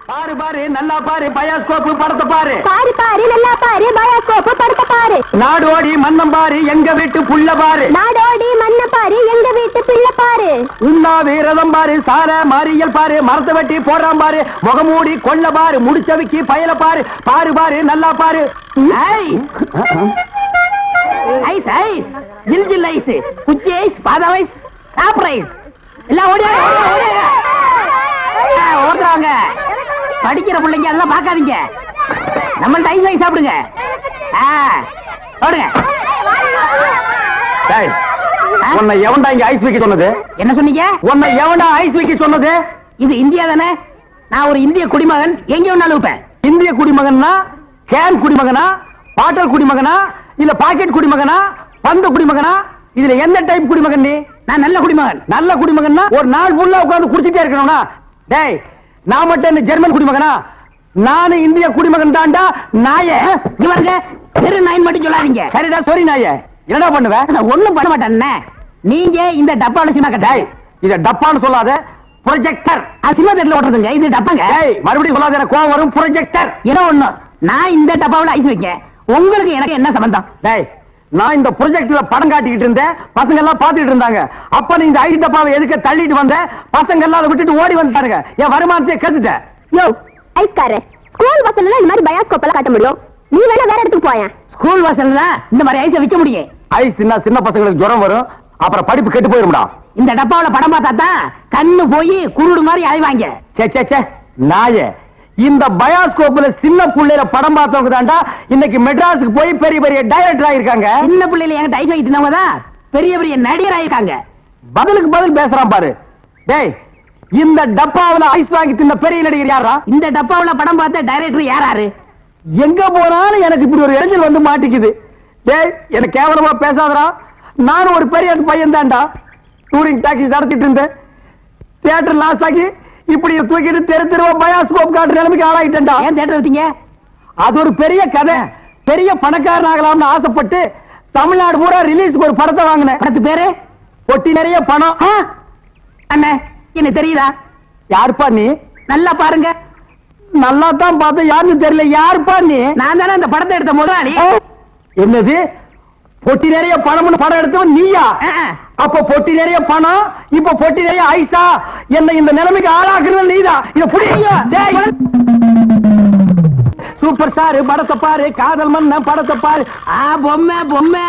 பாரு பாரு நல்லா பாரு பயாஸ்கோப்பு படத்தை பாரு. பாரு பாரு நல்லா பாரு பயாஸ்கோப்பு படத்தை பாரு. நாடோடி மன்னம் பாரு எங்க வீட்டு புள்ள பாரு. நாடோடி மன்ன பாரு எங்க வீட்டு பிள்ளை பாரு. உண்ணாவி ரதம் பாரு சார மாரியல் பாரு மரத்தை வெட்டி போடுறான் பாரு முகமூடி கொள்ள பாரு முடிச்சவிக்கி பயல பாரு. பாரு பாரு நல்லா பாரு. ஐஸ் ஐஸ் ஜில் ஜில் ஐஸ் குச்சி ஐஸ் பாதாம் ஐஸ் சாப்பிட்ற ஐஸ் எல்லாம் ஓடுறாங்க. படிக்கிற பிள்ளைங்க அதெல்லாம் பார்க்காதீங்க. நம்மள்ட்ட ஐஸ் ஐஸ் சாப்பிடுங்க. ஓடுங்க. உன்னை எவன்டா இங்க ஐஸ் வைக்க சொன்னது? என்ன சொன்னீங்க? உன்னை எவன்டா ஐஸ் வைக்க சொன்னது? இது இந்தியா தானே? நான் ஒரு இந்திய குடிமகன். எங்க வேணாலும் வைப்பேன். இந்திய குடிமகன்னா கேன் குடிமகனா பாட்டல் குடிமகனா இல்ல பாக்கெட் குடிமகனா பந்து குடிமகனா? இதுல என்ன டைப் குடிமகன் நீ? நான் நல்ல குடிமகன். நல்ல குடிமகன்னா ஒரு நாள் ஃபுல்லா உட்கார்ந்து குடிச்சிட்டே இருக்கணும்னா? டேய் நான் மட்டும் என்ன ஜெர்மன் குடிமகனா? நானும் இந்திய குடிமகன் தான்டா. நாயே இவருங்க தெரு நாயின் மட்டும் சொல்லாதீங்க. சரிடா சாரி நாயே. என்னடா பண்ணுவேன்? நான் ஒண்ணும் பண்ண மாட்டேன். நீங்க இந்த டப்பால சினிமா கட்டாய். இத டப்பான்னு சொல்லாத ப்ரொஜெக்டர். சினிமா தேட்டர்ல ஓட்டுறதுங்க. இது டப்பாங்க. மறுபடியும் சொல்லாத எனக்கு கோவம் வரும். ப்ரொஜெக்டர் ஏதோ ஒண்ணு. நான் இந்த டப்பாவில் ஐஸ் வைக்க உங்களுக்கு எனக்கு என்ன சம்பந்தம்? டேய் நான் இந்த ப்ரொஜெக்ட்ல படம் காட்டிக்கிட்டு இருந்தேன். பசங்க எல்லாம் பாத்துக்கிட்டு இருந்தாங்க. அப்ப நீ இந்த ஐஸ் டப்பாவை எதுக்கு தள்ளிட்டு வந்த? பசங்க எல்லாம் அதை விட்டுட்டு ஓடி வந்துட்டாருங்க. என் வருமானத்தை கெடுத்துட்டேன். யோ ஐஸ்காரே ஸ்கூல் வாசல்ல இந்த மாதிரி பயாஸ்கோப் எல்லாம் காட்ட முடியும். நீ வேணா வேற இடத்துக்கு போயேன். ஸ்கூல் வாசல்ல இந்த மாதிரி ஐஸ் விக்க முடியும். ஐஸ் தின்னா சின்ன பசங்களுக்கு ஜுரம் வரும். அப்புறம் படிப்பு கெட்டு போயிரும்டா. இந்த டப்பாவுல படம் பார்த்தா தான் கண்ணு போய் குருடு மாதிரி அலைவாங்க. சே சே சே நாயே. இந்த பயாஸ்கோப்ல சின்ன புள்ளையில படம் பார்த்தவங்க தான்டா இன்னைக்கு மெட்ராஸுக்கு போய் பெரிய பெரிய டைரக்டர் ஆயிருக்காங்க. சின்ன புள்ளையில என்கிட்ட ஐஸ் வைக்கிட்டவங்க தான் பெரிய பெரிய நடிகர் ஆயிருக்காங்க. பதிலுக்கு பதில் பேசுறான் பாரு. டேய் இந்த டப்பாவுல ஐஸ் வாங்கி தின்ன பெரிய நடிகர் யாரா? இந்த டப்பாவுல படம் பார்த்த டைரக்டர் யாராரு? எங்க போனாலும் எனக்கு இப்படி ஒரு இடைஞ்சல் வந்து மாட்டிக்குது. டேய் எனக்கு கேவலமா பேசாதடா. நானும் ஒரு பெரிய பையன் தான்டா. டூரிங் டாக்ஸி நடத்திட்டு இருந்தேன். தியேட்டர் லாஸ் ஆகி இப்படி தூக்கிட்டு தெரு தெருவா பயாஸ்கோப் காட்டுற நிலைமைக்கு ஆளாயிட்டேன்டா. ஏன் தியேட்டர் வச்சீங்க? அது ஒரு பெரிய கதை. பெரிய பணக்காரன் ஆகலாம்னு ஆசைப்பட்டு தமிழ்நாடு பூரா ரிலீஸ்க்கு ஒரு படத்தை வாங்கினேன். படத்து பேரு பொட்டி நிறைய பணம். அண்ணே என்ன தெரியுதா? யாருப்பா நீ? நல்லா பாருங்க. நல்லா தான் பார்த்தேன். யாருன்னு தெரியல. யாருப்பா நீ? நான் தானே அந்த படத்தை எடுத்த முதலாளி. என்னது பொட்டி நிறைய பணம்னு படம் எடுத்தவன் நீயா? அப்ப பொட்டி நிறைய பணம் இப்ப பொட்டி நிறைய ஐசா? என்ன இந்த நிலைமைக்கு ஆளாக்குறது நீதான். இத புடிங்க. சூப்பர் ஸ்டார் படத்தை பாரு. காதல் மன்ன படத்தை பாரு. பொம்மை பொம்மை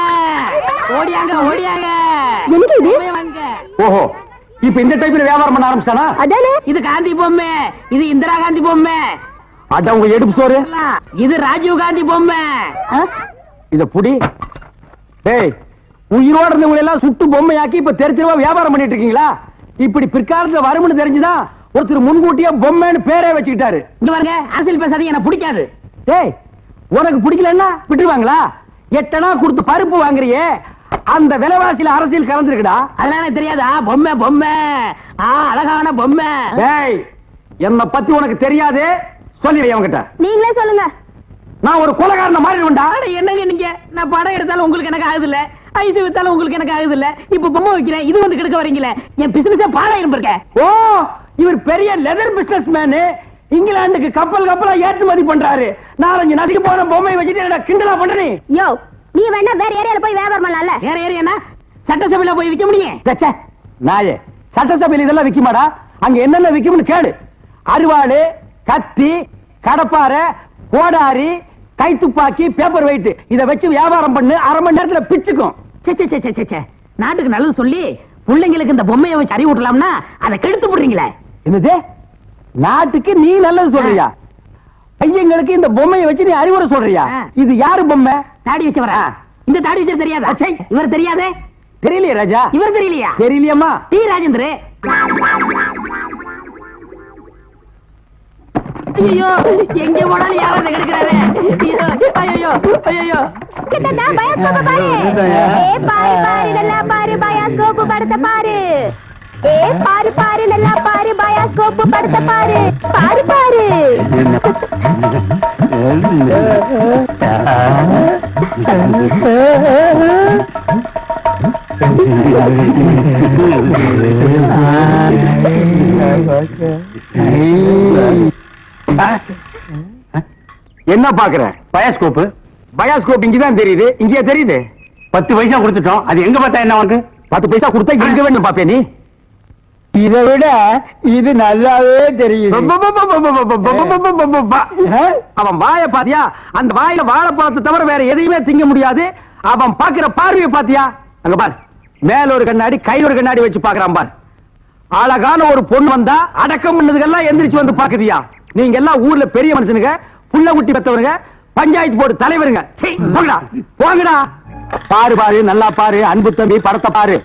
ஓடியாங்க ஓடியாங்க. ஓஹோ இப்ப இந்த டைப்ல வியாபாரம் பண்ண ஆரம்பிச்சானா? அதானே. இது காந்தி பொம்மை. இது இந்திரா காந்தி பொம்மை. அட உங்க எடுப்பு சோறு. இது ராஜீவ் காந்தி பொம்மை. இத புடி. டேய் உயிரோட இருந்தவங்க எல்லாம் சுட்டு பொம்மையாக்கி இப்ப தெருவா வியாபாரம் பண்ணிட்டு இருக்கீங்களா? இப்படி பிற்காலத்துல வரும்னு தெரிஞ்சுதான் ஒருத்தர் முன்கூட்டியா பொம்மைன்னு பேரே வச்சுக்கிட்டாரு. இங்க பாருங்க அரசியல் பேசாதீங்க. எனக்கு பிடிக்காது. டேய் உனக்கு பிடிக்கலன்னா விட்டுருவாங்களா? 8 அணா கொடுத்து பருப்பு வாங்குறியே அந்த விலைவாசியில அரசியல் கலந்துருக்குடா. அதெல்லாம் எனக்கு தெரியாதா? பொம்மை பொம்மை அழகான பொம்மை. டேய் என்ன பத்தி உனக்கு தெரியாது. சொல்லிடுறேன் அவங்கிட்ட. நீங்களே சொல்லுங்க. நான் ஒரு கொலைகாரன மாறிடுவேன்டா. என்னங்க நீங்க? நான் படம் எடுத்தாலும் உங்களுக்கு எனக்கு ஆகுது இல்ல. ஐஸ் வித்தாலும் உங்களுக்கு எனக்கு ஆகுது இல்ல. இப்ப பொம்மை வைக்கிறேன். இது வந்து கெடுக்க வரீங்களே. என் பிசினஸே பாழாயிரும் இருக்க. ஓ இவர் பெரிய லெதர் பிசினஸ் மேனு. இங்கிலாந்துக்கு கப்பல் கப்பலா ஏற்றுமதி பண்றாரு. 4-5 நதிக்கு போன பொம்மை வச்சுட்டு என்ன கிண்டலா பண்றீ? யோ நீ வேணா வேற ஏரியால போய் வியாபாரம் பண்ணலாம்ல. வேற ஏரியானா சட்டசபையில போய் விக்க முடியும். நாயே சட்டசபையில இதெல்லாம் விக்குமாடா? அங்க என்னென்ன விக்கும்னு கேளு. அருவாளு கத்தி கடப்பாரை கோடாரி கைத்துப்பாக்கி பேப்பர் வெயிட் இத வச்சு வியாபாரம் பண்ணு. அரை மணி நேரத்துல பிச்சுக்கும். நாட்டுக்கு நல்லது சொல்லி பிள்ளைங்களுக்கு இந்த பொம்மையை வச்சு அறிவு விடலாம்னா அதை கெடுத்து போடுறீங்களே. என்னது நாட்டுக்கு நீ நல்லது சொல்றியா? பையங்களுக்கு இந்த பொம்மையை வச்சு நீ அறிவுரை சொல்றியா? இது யாரு பொம்மை? தாடி வச்சவரா? இந்த தாடி வச்சது தெரியாதா? இவர் தெரியாதே. தெரியலையே ராஜா. இவர் தெரியலையா? தெரியலையம்மா. டி ராஜேந்திர. ஐயோ எங்க போனாலும் யாராவது கிடைக்கிறாரு. ஐயோ ஐயோ கிட்டடா பயாஸ்கோப் பாரு. பாரு பாரு நல்லா பாரு பயாஸ்கோப் படத்தை பாரு. பாரு பாரு நல்லா பாரு பயாஸ்கோப் படத்தை பாரு. பாரு பாரு. என்ன பாக்குற? பயாஸ்கோப். பயாஸ்கோப் இங்கதான் தெரியுது. இங்கே தெரியுது. 10 பைசா கொடுத்துட்டோம். அது எங்க பார்த்தா என்ன உனக்கு? 10 பைசா கொடுத்தா எங்க வேணும் பாப்பே நீ? இதை விட இது நல்லாவே தெரியுது. அவன் வாய பாத்தியா? அந்த வாயில வாழைப்பழத்தை தவிர வேற எதையுமே திங்க முடியாது. அவன் பாக்குற பார்வையை பாத்தியா? அங்க பாரு, மேல ஒரு கண்ணாடி, கையில ஒரு கண்ணாடி வச்சு பாக்குறான் பாரு. அழகான ஒரு பொண்ணு வந்தா அடக்கம் பண்ணதுக்கெல்லாம் எந்திரிச்சு வந்து பாக்குதியா? நீங்க எல்லாம் ஊர்ல பெரிய மனுஷனுங்க, புள்ள குட்டி பெத்தவருங்க, பஞ்சாயத்து போர்டு தலைவருங்க. போங்கடா. பாரு பாரு, நல்லா பாரு. அன்பு தம்பி படத்தை பாரு.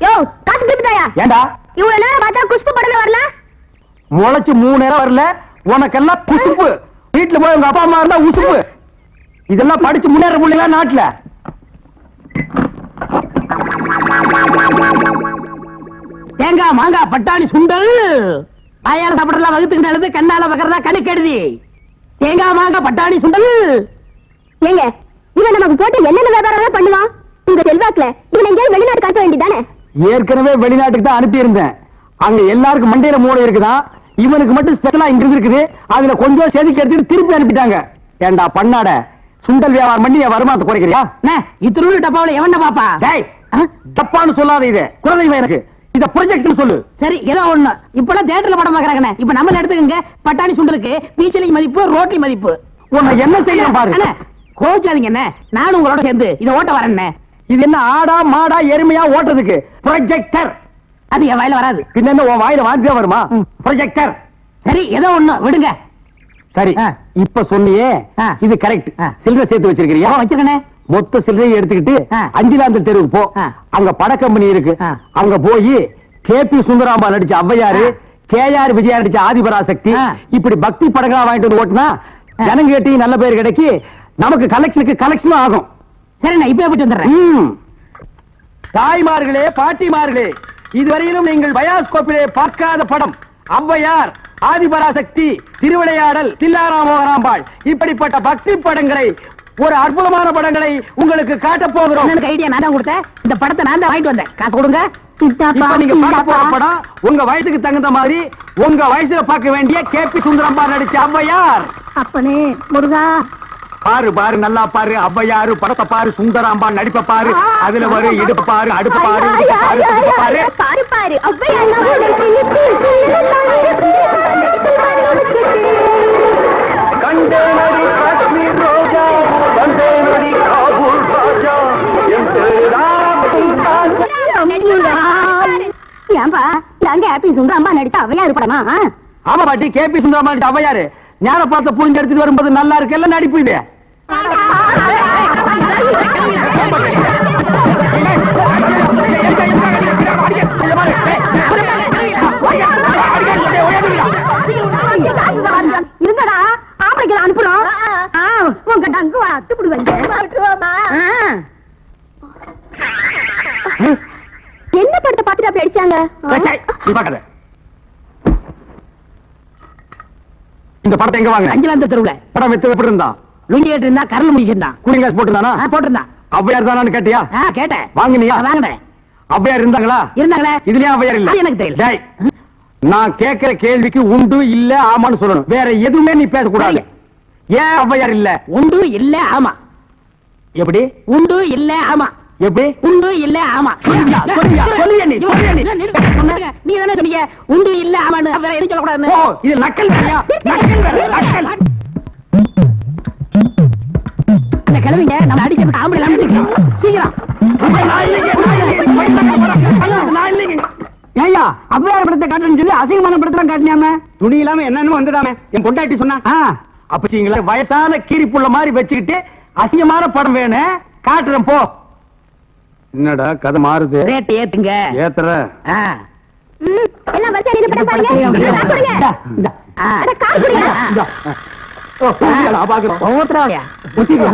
ஏண்டா இவ்வளவு நேரம் பார்த்தா குஷ்பு படமே வரல? முளைச்சு 3 நேரம் வரல. உனக்கெல்லாம் குசுப்பு. வீட்டுல போய் உங்க அப்பா அம்மா இருந்தா உசுப்பு. இதெல்லாம் படிச்சு முன்னேற முடியல நாட்டுல. தேங்காய் மாங்காய் பட்டாணி சுண்டல் வாயால சாப்பிடலாம், வகுத்துக்கு நல்லது, கண்ணால பக்கறதா கணக்கு எழுதி. தேங்காய் மாங்காய் பட்டாணி சுண்டல். ஏங்க, இவன் நமக்கு போட்டு என்னென்ன வியாபாரம் பண்ணுவான்? உங்க செல்வாக்குல இவன் எங்கேயாவது வெளிநாட்டு காட்ட வேண்டியதானே? ஏற்கனவே வெளிநாட்டுக்கு தான் அனுப்பி இருந்தேன். அங்க எல்லாருக்கும் மண்டையில மூளை இருக்குதான், இவனுக்கு மட்டும் ஸ்பெஷலா இங்க இருக்குது. அதுல கொஞ்சம் செதுக்கி எடுத்துட்டு திருப்பி அனுப்பிட்டாங்க. ஏண்டா பண்ணாட, சுண்டல் வியாபாரம் பண்ணி என் வருமானத்தை குறைக்கிறியா? இத்தனை டப்பாவில எவன பாப்பா? டப்பான்னு சொல்லாத, இது குலதெய்வம் எனக்கு. இத ப்ராஜெக்ட்னு சொல்லு. சரி, ஏதோ ஒண்ணு. இப்பெல்லாம் தியேட்டர்ல படம் பாக்குறாங்க. இப்ப நம்மள எடுத்துக்கங்க. பட்டாணி சுண்டலுக்கு பீச்சலிங் மதிப்பு, ரோட்டி மதிப்பு. உன்னை என்ன செய்யணும் பாரு. கோச்சாதீங்க என்ன, நானும் உங்களோட சேர்ந்து இதை ஓட்ட வரேன். இது என்ன ஆடா மாடா எருமையா ஓட்டுறதுக்கு? ப்ரொஜெக்டர். அது என் வாயில வராது. பின்ன என்ன உன் வாயில வாந்தியா வருமா? ப்ரொஜெக்டர். சரி, ஏதோ ஒண்ணு விடுங்க. சரி, இப்ப சொன்னியே இது கரெக்ட். சில்லறை சேர்த்து வச்சிருக்கிறியா? வச்சிருக்கனே. மொத்த சில்லறையை எடுத்துக்கிட்டு அஞ்சிலாந்த தெருவுக்கு போ. அங்க பட கம்பெனி இருக்கு. அங்க போய் கேபி சுந்தராம்பா நடிச்ச ஔவையாரு, கேஆர் விஜயா நடிச்ச ஆதிபராசக்தி, இப்படி பக்தி படங்களா வாங்கிட்டு வந்து ஓட்டுனா ஜனங்க கேட்டி நல்ல பேர் கிடைக்கி, நமக்கு கலெக்ஷனும் ஆகும். சரி, நான் இப்ப போயிட்டு வந்துடுறேன். தாய்மார்களே, பாட்டிமார்களே, இதுவரையிலும் நீங்கள் பயாஸ்கோப்பிலே பார்க்காத படம் ஔவையார், ஆதிபராசக்தி, திருவிளையாடல், தில்லாராமோகராம்பாள், இப்படிப்பட்ட பக்தி படங்களை, ஒரு அற்புதமான படங்களை உங்களுக்கு காட்ட போகிறோம். எனக்கு ஐடியா நான் தான் கொடுத்தேன். இந்த படத்தை நான் தான் வாங்கிட்டு வந்தேன். காசு கொடுங்க. நீங்க பார்க்க போற படம் உங்க வயசுக்கு தகுந்த மாதிரி, உங்க வயசுல பார்க்க வேண்டிய கேபி சுந்தரம்பா நடிச்ச ஔவையார். அப்பனே முருகா, பாரு பாரு, நல்லா பாரு. ஔவையாரு படத்தை பாரு, சுந்தராம்பா நடிப்ப பாரு. அதுல வரு இடுப்பு பாரு, அடுப்பு பாரு, பாரு பாரு பாரு ஔவையார். கண்டேனடி காஷ்மீர் ரோஜா, கண்டேனடி காபூல் ராஜா, ஏன்பா நாங்க கேபி சுந்தராம்பா நடித்த ஔவையார் படமா? ஆமா பாட்டி, கேபி சுந்தராம்பா நடிச்ச ஔவையாரு. ஞான பார்த்த புரிஞ்சு எடுத்துட்டு வரும்போது நல்லா இருக்கு. எல்லாம் நடிப்பு இது. இருங்கடா, ஆம்பளைக்கு அனுப்புறோம். உங்க டங்கு அத்துப்பிடுவாங்க. என்ன படத்தை பார்த்துட்டு அப்படி அடிச்சாங்க? இந்த படத்தை எங்க வாங்க? அஞ்சிலாந்த தெருவுல. படம் வெத்து எப்படி இருந்தா? லுங்கி கேட்டு இருந்தா, கரல் முடிக்கிருந்தான். Cooling glass போட்டுருந்தானா? போட்டிருந்தான். ஔவையார் தானு கேட்டியா? கேட்டேன். வாங்கினியா? வாங்கினேன். ஔவையார் இருந்தாங்களா? இருந்தாங்களே. இதுலயே ஔவையார் இல்ல? எனக்கு தெரியல. நான் கேட்கிற கேள்விக்கு உண்டு இல்ல ஆமான்னு சொல்லணும். வேற எதுவுமே நீ பேசக்கூடாது. ஏன் ஔவையார் இல்ல? உண்டு இல்ல ஆமா. எப்படி? உண்டு இல்ல ஆமா. எப்படி? உண்டு இல்ல ஆமா. சொல்லியா நீ? நீ தானே சொன்னீங்க உண்டு இல்ல ஆமான்னு. வேற எதுவும் சொல்லக்கூடாது. ஓ, இது நக்கல் வேறையா? நக்கல். இந்த கிழவிங்க நம்ம அடிக்கிறதுக்கு ஆம்பளை அனுப்பிச்சிருக்கோம். சீக்கிரம். ஏய்யா, ஔவையார் படத்தை காட்டுன்னு சொல்லி அசிங்கமான படத்தை காட்டினாம, துணி இல்லாம என்னன்னு வந்துடாம என் பொண்டாட்டி சொன்னா. அப்ப வயசான கீரிப்புள்ள மாதிரி வச்சுக்கிட்டு அசிங்கமான படம் வேணும் காட்டுறேன் போ. என்னடா கதை மாறுது? ரேட் ஏத்துங்க. ஏத்துற. எல்லாம் வரிசையா நின்னு படம் பாருங்க. அட காசு குடுங்க. ஓ, நான் பாக்குறேன். ஓத்ராயா. ஒத்திங்க.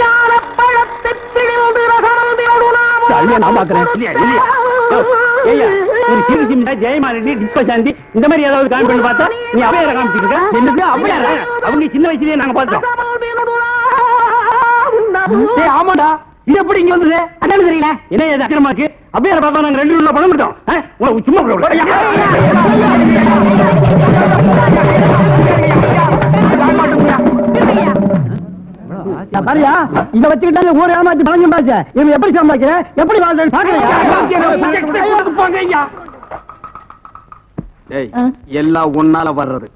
யார பழத்தை பிடிந்து ரகரந்து ஓடுனாமோ. சரியா நான் பாக்குறேன். இல்லையா. ஏய்யா, ஒரு சிறு சின்ன ஜெயமாலினி, டிஸ்பசாந்தி இந்த மாதிரி ஏதாவது காமி பண்ணி பார்த்தா நீ ஔவையார காமிச்சிட்டு இருக்க. என்னது ஔவையார? அவங்க சின்ன வயசுலயே நாங்க பார்த்தோம். ஏய் ஆமாடா, இது எப்படி இங்க வந்தது? அதானே தெரியல. என்ன இது அக்கிரமாக்கு? ஔவையார பாப்பா நாங்க 2 ரூபா பணம் கொடுத்தோம். சும்மா சரியா இத வச்சுக்கிட்டாங்க ஊர் ஏமாத்தி பழஞ்சு பாச்ச இவன் எப்படி சம்பாதிக்கிற எப்படி வாழ்றேன்னு பாக்குறேன். எல்லாம் ஒன்னால வர்றது.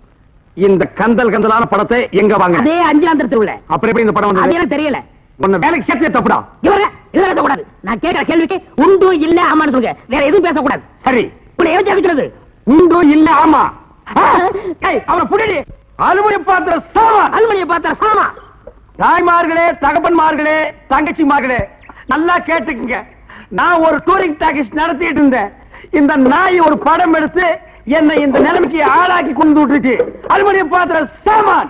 இந்த கந்தலான படத்தை எங்க வாங்க? அதே அஞ்சாந்திரத்தில் உள்ள. அப்புறம் எப்படி இந்த படம் வந்தது? அது எனக்கு தெரியல. உன்னை வேலைக்கு சேர்த்து தப்புடா. இவரே இதெல்லாம் பேசக்கூடாது. நான் கேட்கிற கேள்விக்கு உண்டு இல்ல ஆமான்னு சொல்லுங்க. வேற எதுவும் பேசக்கூடாது. சரி உன்னை ஏன் கேட்கிறது? உண்டு இல்ல ஆமா. அவரை புடி. அலுமினிய பாத்திர சாமா. அலுமினிய பாத்திர சாமா. தாய்மார்களே, தகப்பன்மார்களே, தங்கச்சிமார்களே நல்லா கேட்டுக்குங்க. நான் ஒரு டூரிங் டாக்கீஸ் நடத்திட்டு இருந்தேன். இந்த நாய் ஒரு படம் எடுத்து என்னை இந்த நிலைமைக்கு ஆளாக்கி கொண்டு விட்டுச்சு. அலுமினிய பாத்திர சாமான்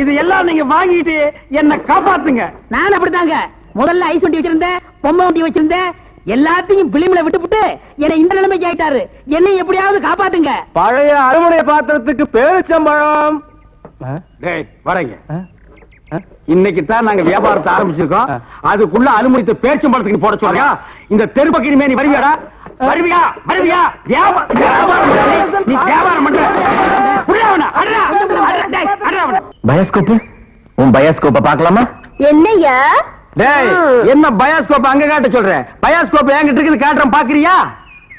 இது எல்லாம் நீங்க வாங்கிட்டு என்ன காப்பாத்துங்க. நான் அப்படித்தாங்க முதல்ல ஐஸ் வண்டி வச்சிருந்தேன், பொம்மை வண்டி வச்சிருந்தேன், எல்லாத்தையும் பிலிம்ல விட்டுப்புட்டு என்னை இந்த நிலைமைக்கு ஆயிட்டாரு. என்னை எப்படியாவது காப்பாத்துங்க. பழைய அலுமினிய பாத்திரத்துக்கு பேரிச்சம்பழம். வரீங்க இன்னைக்கு தான் நாங்க வியாபாரத்தை ஆரம்பிச்சிருக்கோம். அதுக்குள்ள அலுமினியத்தை பேரிச்சம்பழத்துக்கு போட சொல்றியா? இந்த தெருப்பக்கிரி மேனி வருவியாடா? வருவியா? வருவியா? நீ வியாபாரம் பண்ற பயோஸ்கோப். உன் பயோஸ்கோப்ப பாக்கலாமா? என்னையா என்ன பயோஸ்கோப் அங்க காட்ட சொல்ற? பயோஸ்கோப் என்கிட்ட இருக்குது, காட்டுறேன் பாக்குறியா?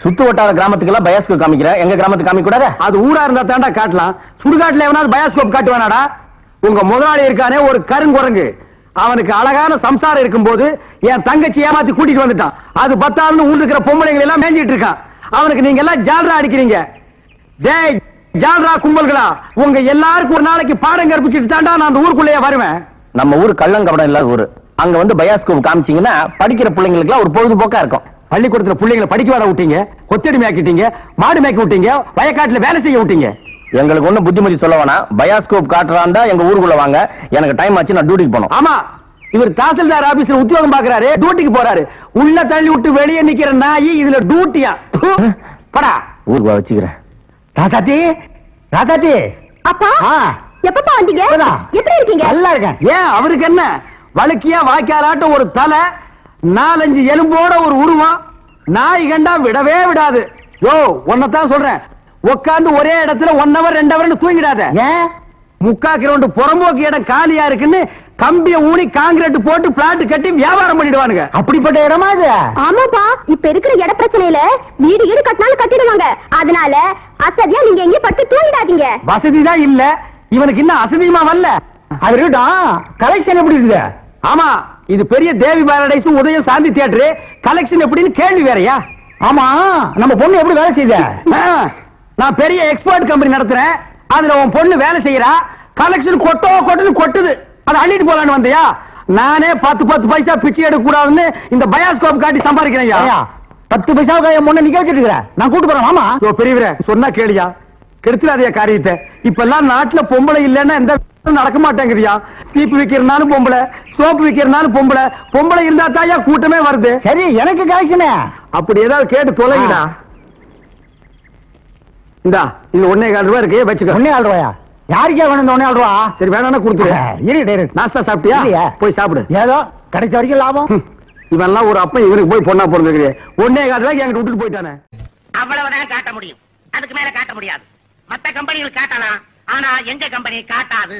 சுத்து வட்டார கிராமத்துக்கு எல்லாம் பயோஸ்கோப் காமிக்கிற, எங்க கிராமத்துக்கு காமிக்க கூடாது? அது ஊரா இருந்தா தாண்டா காட்டலாம். சுடுகாட்டுல எவனாவது பயோஸ்கோப் காட்டுவானாடா? உங்க முதலாளி இருக்கானே ஒரு கருங்குரங்கு, அவனுக்கு அழகான சம்சாரம் இருக்கும் போது என் தங்கச்சி ஏமாத்தி கூட்டிட்டு வந்துட்டான். அது பத்தாதுன்னு ஊர் இருக்கிற பொம்பளைங்களை எல்லாம் மேஞ்சிட்டு இருக்கான். அவனுக்கு நீங்க எல்லாம் ஜால்ரா அடிக்கிறீங்க. ஜெய் ஜால்ரா கும்பல்களா, உங்க எல்லாருக்கும் ஒரு நாளைக்கு பாடம் கற்பிச்சுட்டு தாண்டா நான் அந்த ஊருக்குள்ளேயே வருவேன். நம்ம ஊர் கள்ளங்கபடம் இல்லாத ஊரு. அங்க வந்து பயோஸ்கோப் காமிச்சீங்கன்னா படிக்கிற பிள்ளைங்களுக்கு எல்லாம் ஒரு பொழுதுபோக்கா இருக்கும். பள்ளிக்கூடத்துல பிள்ளைங்களை படிக்க வர விட்டீங்க, கொத்தடி மேய்க்கிட்டீங்க, மாடு மேய்க்க விட்டீங்க, வயக்காட்டுல வேலை செய்ய விட்டீங்க. எங்களுக்கு ஒண்ணு புத்திமதி சொல்ல வேணாம். பயோஸ்கோப் காட்டுறாண்டா எங்க ஊருக்குள்ள வாங்க. எனக்கு டைம் ஆச்சு, நான் டியூட்டிக்கு போனோம். ஆமா, இவர் தாசில்தார் ஆபீஸ்ல உத்தியோகம் பாக்குறாரு, டியூட்டிக்கு போறாரு. உள்ள தள்ளி விட்டு வெளியே நிக்கிற நாய் இதுல டியூட்டியா? படா ஊருக்கு வச்சுக்கிறேன். ராதாத்தி, ராதாத்தி. அப்பா எப்பப்பா வந்தீங்க? எப்படி இருக்கீங்க? நல்லா இருக்கேன். ஏன் அவருக்கு என்ன? வழுக்கியா வாய்க்காலாட்டம் ஒரு தலை, 4-5 எலும்போட ஒரு உருவம். நாய் கண்டா விடவே விடாது. யோ ஒன்னதான் சொல்றேன், உட்காந்து ஒரே இடத்துல 1 hour 2 hour தூங்கிடாத. ஏன்? 3/4 கிரவுண்ட் புறம்போக்கு இடம் காலியா இருக்குன்னு கம்பிய ஊனி காங்கிரீட் போட்டு பிளாட் கட்டி வியாபாரம் பண்ணிடுவானுங்க. அப்படிப்பட்ட இடமா இது? ஆமாப்பா, இப்ப இருக்கிற இட பிரச்சனையில வீடு வீடு கட்டினாலும் கட்டிடுவாங்க. அதனால அசதியா நீங்க எங்கேயும் பட்டு தூங்கிடாதீங்க. வசதி தான் இல்ல, இவனுக்கு இன்னும் அசதியுமா வரல. அது இருக்கட்டும், கலெக்ஷன் எப்படி இருக்குது? ஆமா, இது பெரிய தேவி பாரடைஸ் உதயம் சாந்தி தியேட்டர். கலெக்ஷன் எப்படின்னு கேள்வி வேறயா? ஆமா, நம்ம பொண்ணு எப்படி வேலை செய்யுது? நான் பெரிய எக்ஸ்போர்ட் கம்பெனி நடத்துறேன், அதுல உன் பொண்ணு வேலை செய்யறா. கலெக்ஷன் கொட்டுன்னு கொட்டுது. அதை அள்ளிட்டு போலான்னு வந்தியா? நானே 10 பைசா பிச்சை எடுக்க கூடாதுன்னு இந்த பயோஸ்கோப் காட்டி சம்பாதிக்கிறேன். 10 பைசாவுக்கு என் பொண்ணு நிக்க வச்சிட்டு நான் கூட்டு போறேன். ஆமா பெரியவரே, சொன்னா கேளியா, கெடுத்துடாதே காரியத்தை. இப்ப எல்லாம் நாட்டுல பொம்பளை இல்லன்னா எந்த நடக்க மாட்டேங்குதியா? சீப்பு விக்கிறனாலும் பொம்பளை, சோப்பு விக்கிறனாலும் பொம்பளை. பொம்பளை இருந்தா தாயா கூட்டமே வருது. சரி, எனக்கு கலெக்ஷன் அப்படி ஏதாவது கேட்டு தொலைங்கடா. இந்தா இது 1.25 ரூபாய் இருக்கு, வச்சுக்க. 1.25 ரூபாயா? யாருக்கே வேணும் இந்த 1.25 ரூபா? சரி வேணா கொடுத்துரு. நாஸ்தா சாப்பிட்டியா? போய் சாப்பிடு. ஏதோ கிடைச்ச வரைக்கும் லாபம். இவெல்லாம் ஒரு அப்ப இவனுக்கு போய் பொண்ணா பிறந்திருக்கு. 1.25 ரூபாய்க்கு என்கிட்ட விட்டுட்டு போயிட்டானே. அவ்வளவுதான் காட்ட முடியும், அதுக்கு மேல காட்ட முடியாது. மத்த கம்பெனிகள் காட்டலாம், ஆனா எங்க கம்பெனி காட்டாது.